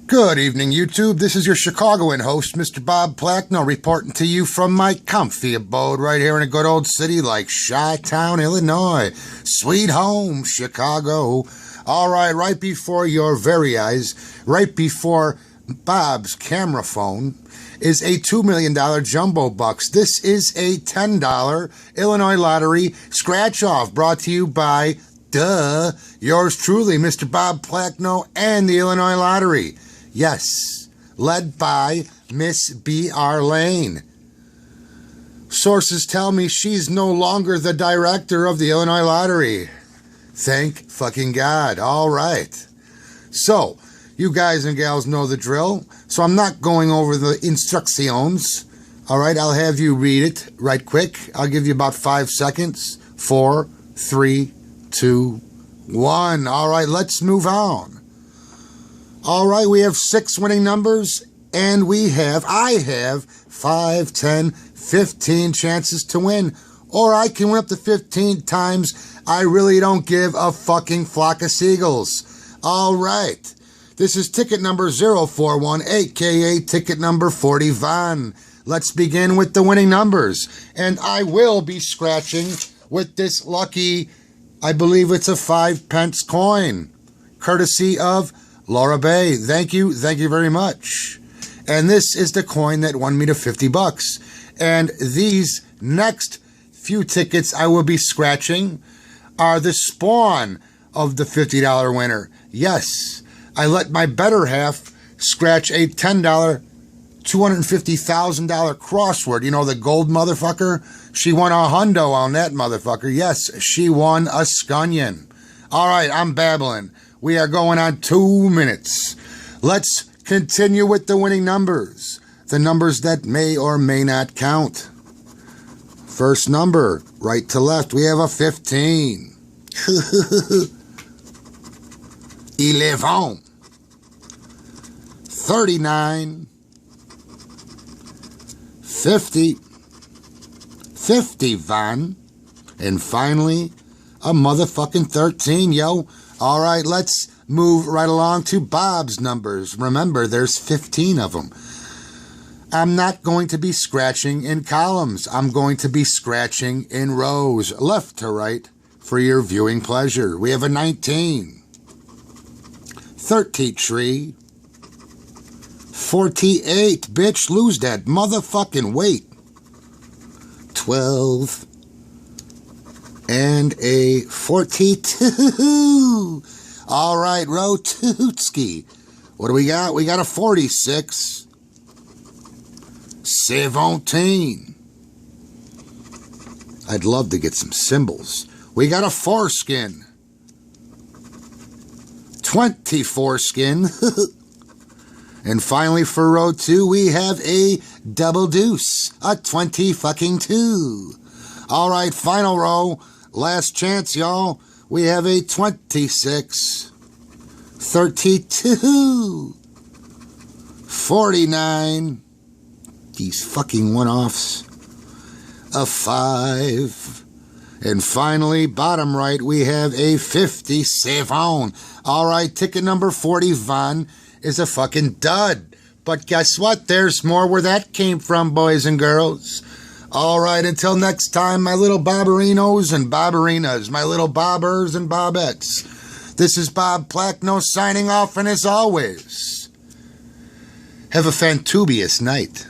Good evening, YouTube. This is your Chicagoan host, Mr. Bob Plackno, reporting to you from my comfy abode right here in a good old city like Chi-Town, Illinois. Sweet home, Chicago. All right before your very eyes, right before Bob's camera phone, is a $2 million jumbo bucks. This is a $10 Illinois lottery scratch-off brought to you by, yours truly, Mr. Bob Plackno and the Illinois Lottery. Yes, led by Miss B.R. Lane. Sources tell me she's no longer the director of the Illinois Lottery. Thank fucking God. All right. So, you guys and gals know the drill, so I'm not going over the instructions. All right, I'll have you read it right quick. I'll give you about 5 seconds. 4, 3, 2, 1. All right, let's move on. All right, we have 6 winning numbers, and I have 5, 10, 15 chances to win. Or I can win up to 15 times. I really don't give a fucking flock of seagulls. All right. This is ticket number 041, a.k.a. ticket number 40 Van. Let's begin with the winning numbers. And I will be scratching with this lucky, I believe it's a 5 pence coin, courtesy of Laura Bay. Thank you very much. And this is the coin that won me to $50. And these next few tickets I will be scratching are the spawn of the $50 winner. Yes, I let my better half scratch a $10, $250,000 crossword. You know, the gold motherfucker? She won a hundo on that motherfucker. Yes, she won a scunion. All right, I'm babbling. We are going on 2 minutes. Let's continue with the winning numbers. The numbers that may or may not count. First number, right to left, we have a 15. 11. 39. 50. 50 Van. And finally, a motherfucking 13, yo. All right, let's move right along to Bob's numbers. Remember, there's 15 of them. I'm not going to be scratching in columns. I'm going to be scratching in rows, left to right, for your viewing pleasure. We have a 19, 33, 48, bitch, lose that motherfucking weight, 12, and a 42. All right, Rotutski. What do we got? We got a 46. 17. I'd love to get some symbols. We got a foreskin. 24 skin. And finally for row 2, we have a double deuce. A 20 fucking 2. All right, final row. Last chance, y'all. We have a 26, 32, 49, these fucking one-offs, a 5, and finally, bottom right, we have a 57. All right, ticket number 40 Van is a fucking dud. But guess what? There's more where that came from, boys and girls. All right, until next time, my little bobberinos and bobberinas, my little bobbers and bobbettes. This is Bob Plackno signing off, and as always, have a fantubious night.